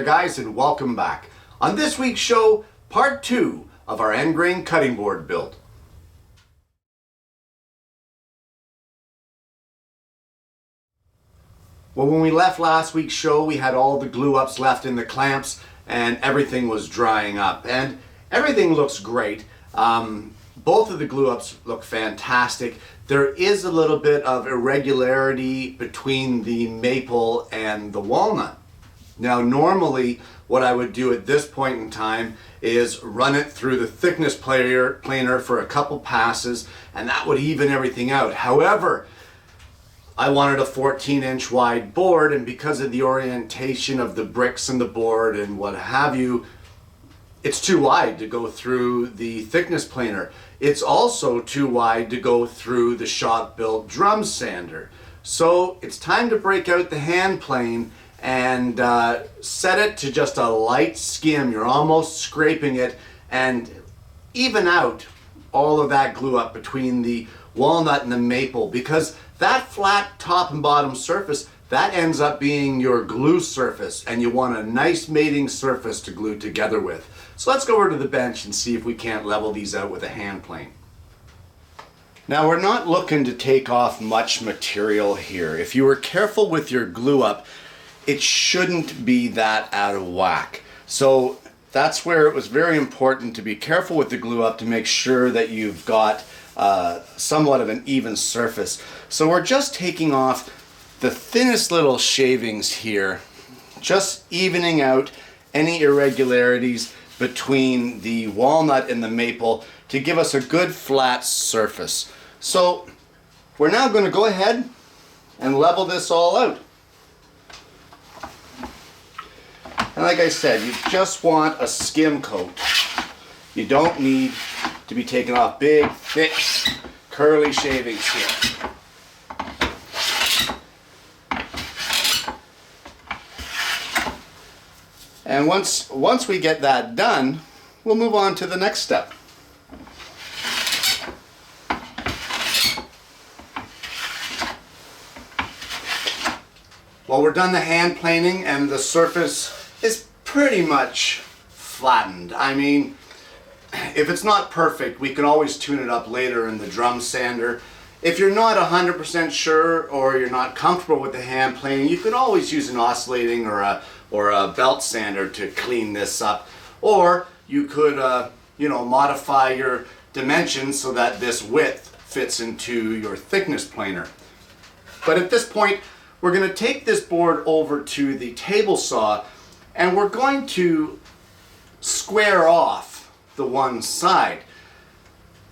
guys, and welcome back. On this week's show, part 2 of our end grain cutting board build. Well, when we left last week's show, we had all the glue ups left in the clamps and everything was drying up, and everything looks great. Both of the glue ups look fantastic. There is a little bit of irregularity between the maple and the walnut. Now, normally what I would do at this point in time is run it through the thickness planer for a couple passes, and that would even everything out. However, I wanted a 14-inch wide board, and because of the orientation of the bricks and the board and what have you, it's too wide to go through the thickness planer. It's also too wide to go through the shop-built drum sander. So it's time to break out the hand plane and set it to just a light skim. You're almost scraping it, and even out all of that glue up between the walnut and the maple, because that flat top and bottom surface, that ends up being your glue surface, and you want a nice mating surface to glue together with. So let's go over to the bench and see if we can't level these out with a hand plane. Now, we're not looking to take off much material here. If you were careful with your glue up, it shouldn't be that out of whack. So that's where it was very important to be careful with the glue up to make sure that you've got somewhat of an even surface. So we're just taking off the thinnest little shavings here, just evening out any irregularities between the walnut and the maple to give us a good flat surface. So we're now going to go ahead and level this all out. And like I said, you just want a skim coat. You don't need to be taking off big, thick, curly shavings here. And once we get that done, we'll move on to the next step. Well, we're done the hand planing and the surface is pretty much flattened. I mean, if it's not perfect, we can always tune it up later in the drum sander. If you're not 100% sure or you're not comfortable with the hand planing, you can always use an oscillating or a belt sander to clean this up. Or you could modify your dimensions so that this width fits into your thickness planer. But at this point, we're going to take this board over to the table saw, and we're going to square off the one side.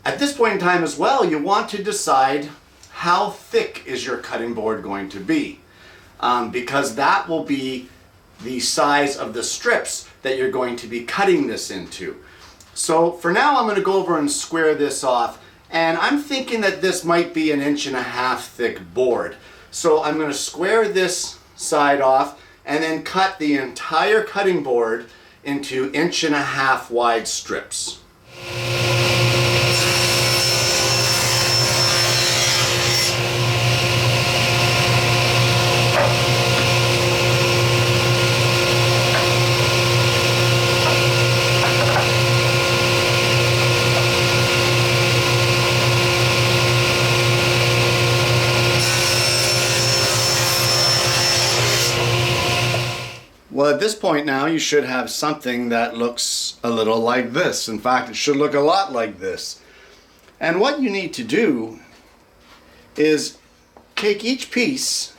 At this point in time as well, you want to decide how thick is your cutting board going to be, because that will be the size of the strips that you're going to be cutting this into. So for now, I'm going to go over and square this off, and I'm thinking that this might be 1.5 inches thick board. So I'm going to square this side off and then cut the entire cutting board into 1.5 inch wide strips. Well, at this point now, you should have something that looks a little like this. In fact, it should look a lot like this. And what you need to do is take each piece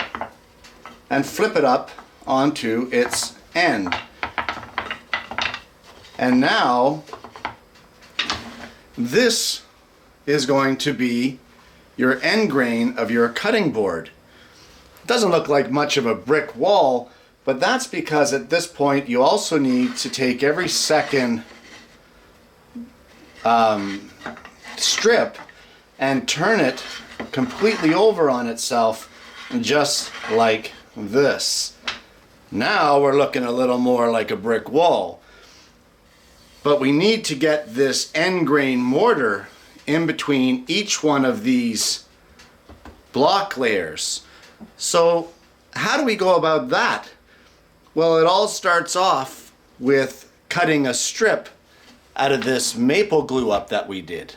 and flip it up onto its end. And now, this is going to be your end grain of your cutting board. It doesn't look like much of a brick wall, but that's because at this point you also need to take every second strip and turn it completely over on itself, just like this. Now we're looking a little more like a brick wall. But we need to get this end grain mortar in between each one of these block layers. So how do we go about that? Well, it all starts off with cutting a strip out of this maple glue up that we did.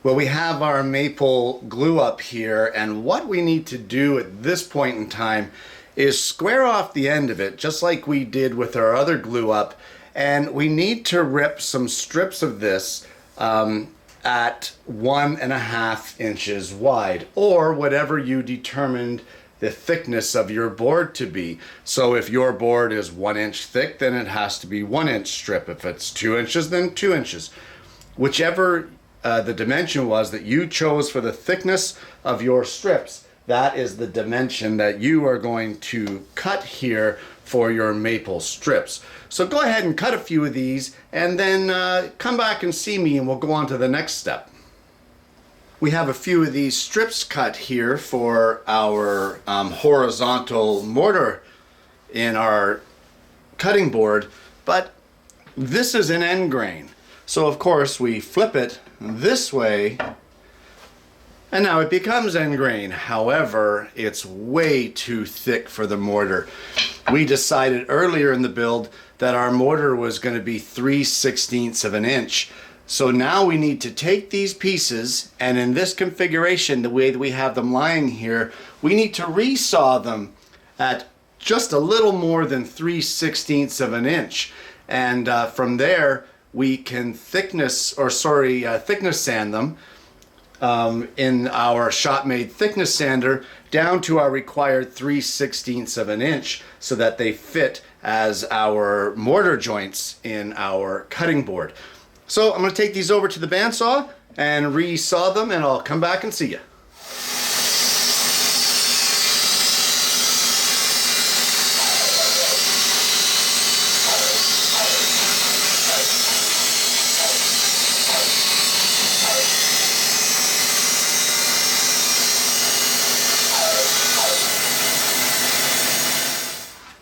Well, we have our maple glue up here, and what we need to do at this point in time is square off the end of it, just like we did with our other glue up, and we need to rip some strips of this at 1.5 inches wide, or whatever you determined the thickness of your board to be. So if your board is 1 inch thick, then it has to be 1 inch strip. If it's 2 inches, then 2 inches. Whichever the dimension was that you chose for the thickness of your strips, that is the dimension that you are going to cut here for your maple strips. So go ahead and cut a few of these, and then come back and see me, and we'll go on to the next step. We have a few of these strips cut here for our horizontal mortar in our cutting board, but this is an end grain. So of course we flip it this way, and now it becomes end grain. However, it's way too thick for the mortar. We decided earlier in the build that our mortar was going to be 3/16 of an inch. So now we need to take these pieces, and in this configuration, the way that we have them lying here, we need to resaw them at just a little more than 3/16 of an inch. And from there, we can thickness sand them in our shop-made thickness sander down to our required 3/16 of an inch, so that they fit as our mortar joints in our cutting board. So I'm going to take these over to the bandsaw and resaw them, and I'll come back and see you.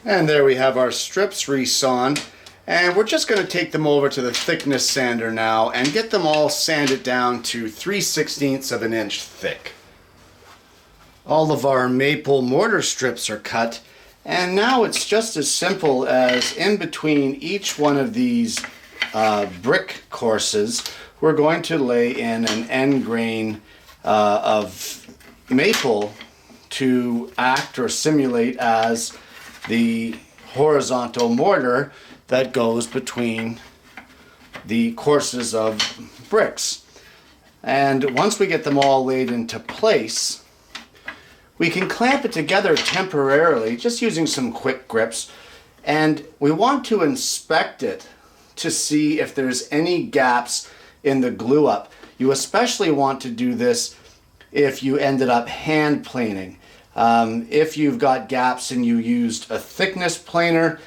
And there we have our strips resawn. And we're just going to take them over to the thickness sander now and get them all sanded down to 3/16 of an inch thick. All of our maple mortar strips are cut, and now it's just as simple as in between each one of these brick courses, we're going to lay in an end grain of maple to act or simulate as the horizontal mortar that goes between the courses of bricks. And once we get them all laid into place, we can clamp it together temporarily just using some quick grips, and we want to inspect it to see if there's any gaps in the glue up. You especially want to do this if you ended up hand planing. If you've got gaps and you used a thickness planer,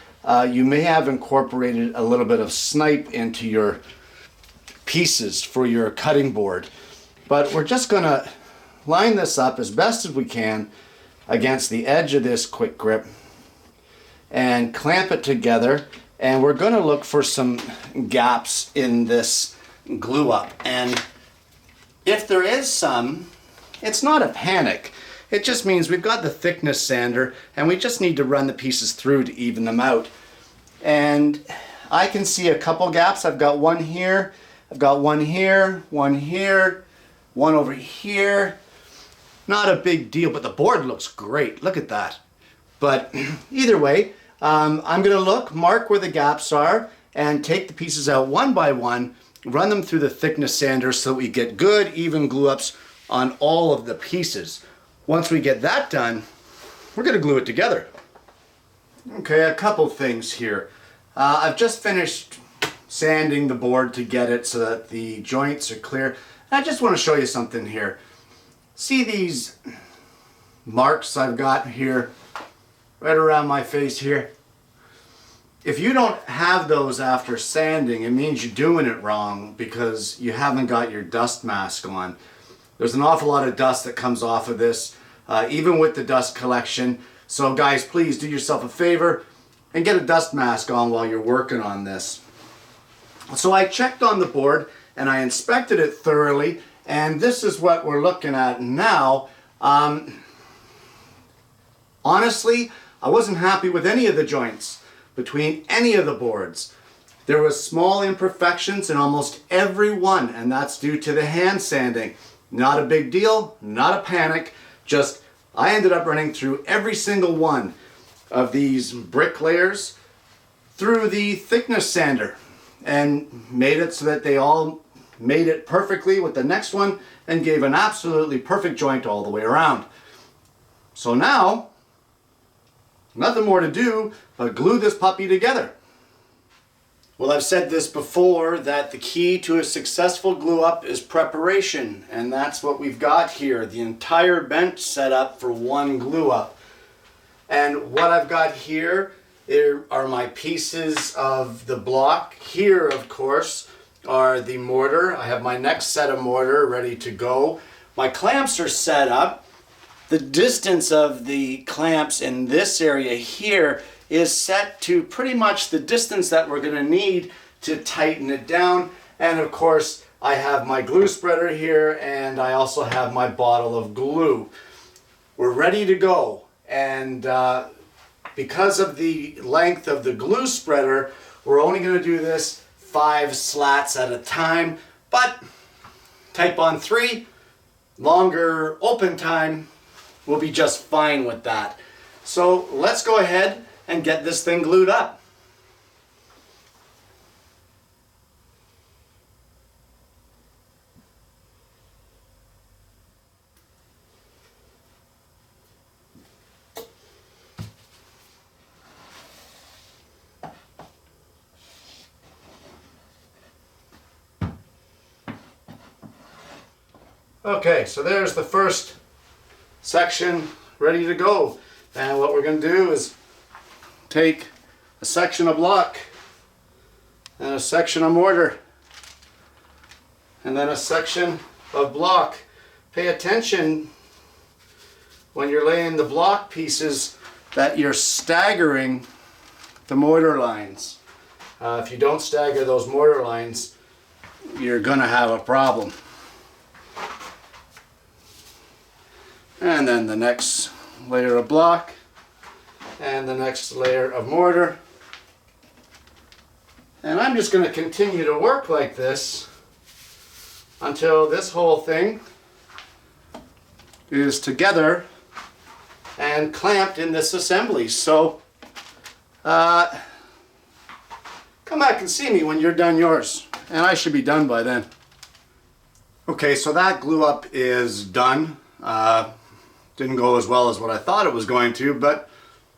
you may have incorporated a little bit of snipe into your pieces for your cutting board. But we're just going to line this up as best as we can against the edge of this quick grip and clamp it together. And we're going to look for some gaps in this glue up. And if there is some, it's not a panic. It just means we've got the thickness sander and we just need to run the pieces through to even them out. And I can see a couple gaps. I've got one here, I've got one here, one here, one over here. Not a big deal, but the board looks great. Look at that. But either way, I'm going to look, mark where the gaps are, and take the pieces out one by one, run them through the thickness sander so that we get good, even glue ups on all of the pieces. Once we get that done, we're going to glue it together. Okay, a couple things here. I've just finished sanding the board to get it so that the joints are clear. I just want to show you something here. See these marks I've got here, right around my face here? If you don't have those after sanding, it means you're doing it wrong because you haven't got your dust mask on. There's an awful lot of dust that comes off of this, even with the dust collection. So guys, please do yourself a favor and get a dust mask on while you're working on this. So I checked on the board and I inspected it thoroughly, and this is what we're looking at now. Honestly, I wasn't happy with any of the joints between any of the boards. There was small imperfections in almost every one, and that's due to the hand sanding. Not a big deal, not a panic, just I ended up running through every single one of these brick layers through the thickness sander and made it so that they all made it perfectly with the next one and gave an absolutely perfect joint all the way around. So now, nothing more to do but glue this puppy together. Well, I've said this before, that the key to a successful glue up is preparation, and that's what we've got here. The entire bench set up for one glue up. And what I've got here are my pieces of the block. Here, of course, are the mortar. I have my next set of mortar ready to go. My clamps are set up. The distance of the clamps in this area here is set to pretty much the distance that we're going to need to tighten it down. And of course, I have my glue spreader here, and I also have my bottle of glue. We're ready to go. And because of the length of the glue spreader, we're only going to do this 5 slats at a time, but type on 3, longer open time, will be just fine with that. So let's go ahead and get this thing glued up. Okay, so there's the first section ready to go. And what we're going to do is take a section of block and a section of mortar and then a section of block. Pay attention when you're laying the block pieces that you're staggering the mortar lines. If you don't stagger those mortar lines, you're going to have a problem. And then the next layer of block and the next layer of mortar. And I'm just going to continue to work like this until this whole thing is together and clamped in this assembly. So come back and see me when you're done yours, and I should be done by then. Okay, so that glue up is done. Didn't go as well as what I thought it was going to, but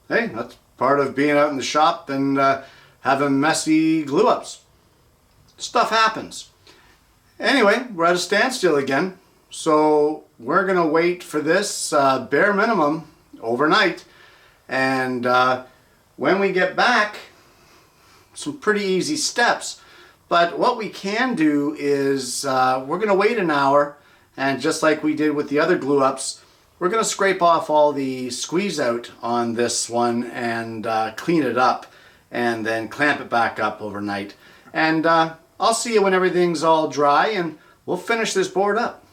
hey, that's part of being out in the shop and having messy glue ups. Stuff happens. Anyway, we're at a standstill again, so we're gonna wait for this bare minimum overnight, and when we get back, some pretty easy steps. But what we can do is we're gonna wait an hour, and just like we did with the other glue ups, we're going to scrape off all the squeeze out on this one and clean it up and then clamp it back up overnight. And I'll see you when everything's all dry and we'll finish this board up.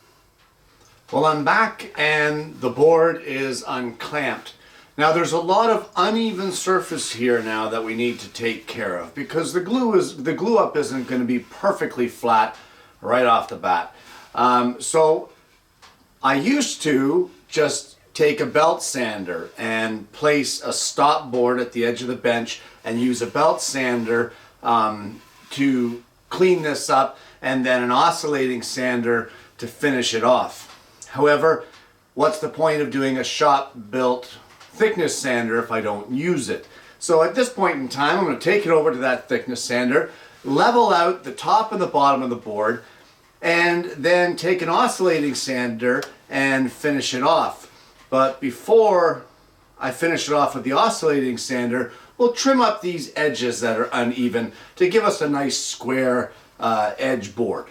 Well, I'm back and the board is unclamped. Now there's a lot of uneven surface here now that we need to take care of because the glue up isn't going to be perfectly flat right off the bat. So I used to just take a belt sander and place a stop board at the edge of the bench and use a belt sander to clean this up, and then an oscillating sander to finish it off. However, what's the point of doing a shop built thickness sander if I don't use it? So at this point in time, I'm going to take it over to that thickness sander, level out the top and the bottom of the board, and then take an oscillating sander and finish it off. But before I finish it off with the oscillating sander, we'll trim up these edges that are uneven to give us a nice square edge board.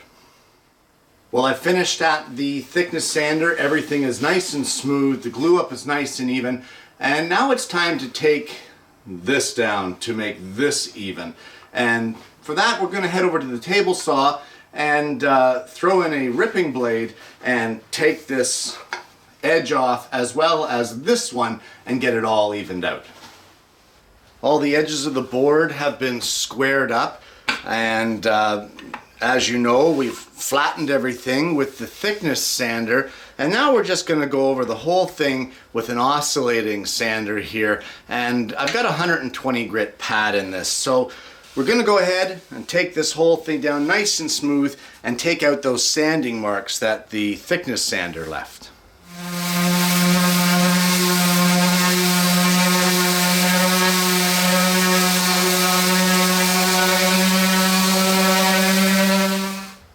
Well, I finished at the thickness sander. Everything is nice and smooth. The glue up is nice and even. And now it's time to take this down to make this even. And for that, we're going to head over to the table saw and throw in a ripping blade and take this edge off as well as this one and get it all evened out. All the edges of the board have been squared up, and as you know, we've flattened everything with the thickness sander, and now we're just going to go over the whole thing with an oscillating sander here. And I've got a 120 grit pad in this, so we're going to go ahead and take this whole thing down nice and smooth and take out those sanding marks that the thickness sander left.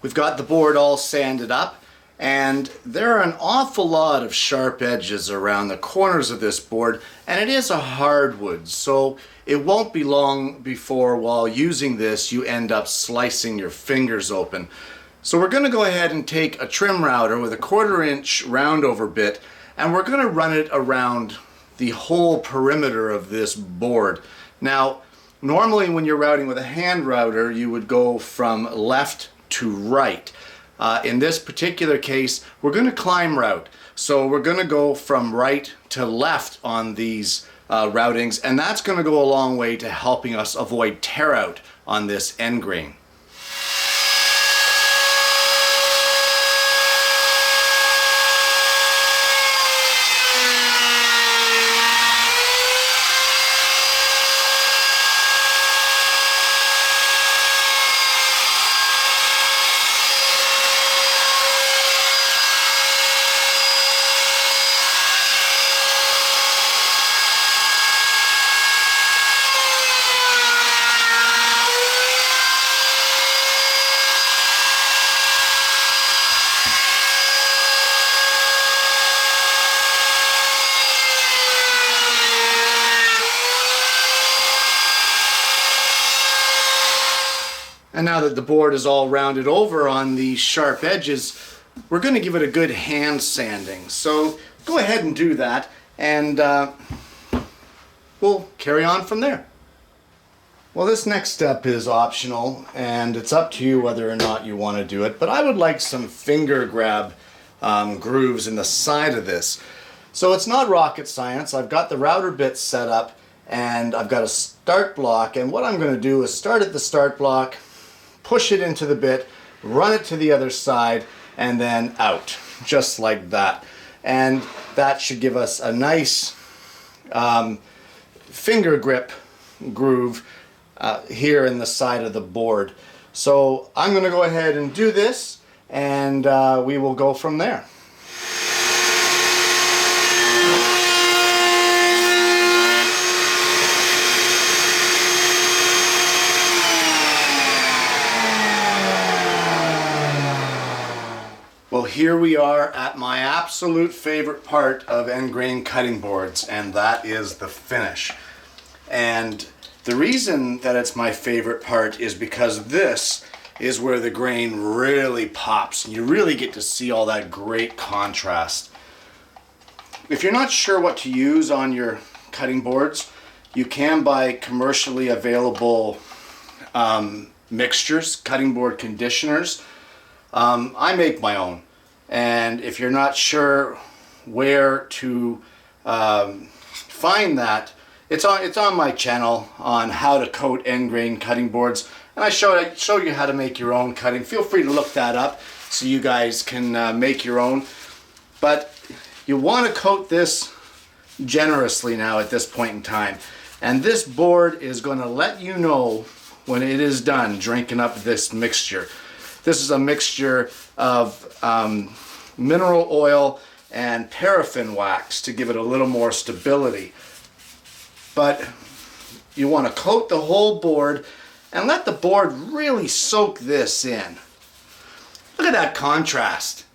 We've got the board all sanded up, and there are an awful lot of sharp edges around the corners of this board, and it is a hardwood, so it won't be long before, while using this, you end up slicing your fingers open. So we're going to go ahead and take a trim router with a 1/4 inch roundover bit, and we're going to run it around the whole perimeter of this board. Now, normally when you're routing with a hand router, you would go from left to right. In this particular case, we're going to climb route. So we're going to go from right to left on these routings, and that's going to go a long way to helping us avoid tear out on this end grain. And now that the board is all rounded over on these sharp edges, we're going to give it a good hand sanding. So go ahead and do that, and we'll carry on from there. Well, this next step is optional, and it's up to you whether or not you want to do it, but I would like some finger grab grooves in the side of this. So it's not rocket science. I've got the router bits set up, and I've got a start block, and what I'm going to do is start at the start block, push it into the bit, run it to the other side, and then out, just like that. And that should give us a nice finger grip groove here in the side of the board. So I'm going to go ahead and do this, and we will go from there. Well, here we are at my absolute favorite part of end grain cutting boards, and that is the finish. And the reason that it's my favorite part is because this is where the grain really pops. You really get to see all that great contrast. If you're not sure what to use on your cutting boards, you can buy commercially available mixtures, cutting board conditioners. I make my own, and if you're not sure where to find that, it's on my channel on how to coat end grain cutting boards, and I show you how to make your own cutting. Feel free to look that up so you guys can make your own. But you want to coat this generously now at this point in time, and this board is going to let you know when it is done drinking up this mixture. This is a mixture of mineral oil and paraffin wax to give it a little more stability. But you want to coat the whole board and let the board really soak this in. Look at that contrast.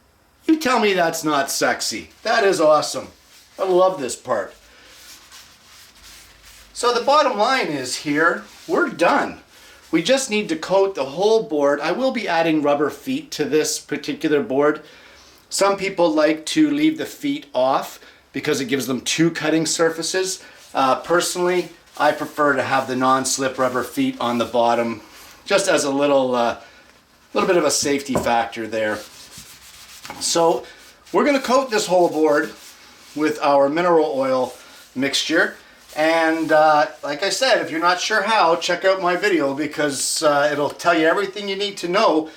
You tell me that's not sexy. That is awesome. I love this part. So the bottom line is here, we're done. We just need to coat the whole board. I will be adding rubber feet to this particular board. Some people like to leave the feet off because it gives them two cutting surfaces. Personally, I prefer to have the non-slip rubber feet on the bottom, just as a little bit of a safety factor there. So we're going to coat this whole board with our mineral oil mixture, And like I said, if you're not sure how, check out my video because it'll tell you everything you need to know.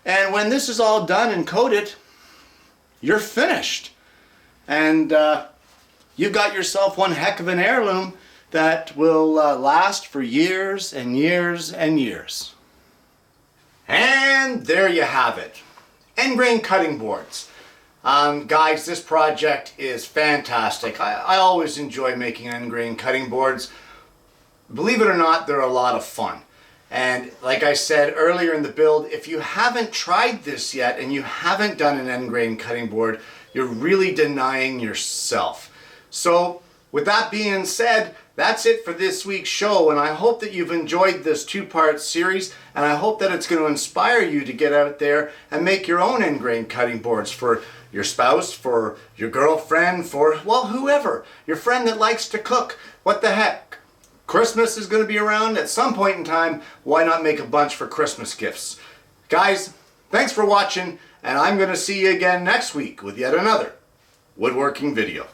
And when this is all done and coated, you're finished. And you've got yourself one heck of an heirloom that will last for years and years and years. And there you have it. End grain cutting boards. Guys, this project is fantastic. I always enjoy making end grain cutting boards. Believe it or not, they're a lot of fun. And like I said earlier in the build, if you haven't tried this yet and you haven't done an end grain cutting board, you're really denying yourself. So with that being said, that's it for this week's show, and I hope that you've enjoyed this two-part series, and I hope that it's going to inspire you to get out there and make your own end grain cutting boards for your spouse, for your girlfriend, for, well, whoever. Your friend that likes to cook. What the heck? Christmas is going to be around at some point in time. Why not make a bunch for Christmas gifts? Guys, thanks for watching, and I'm going to see you again next week with yet another woodworking video.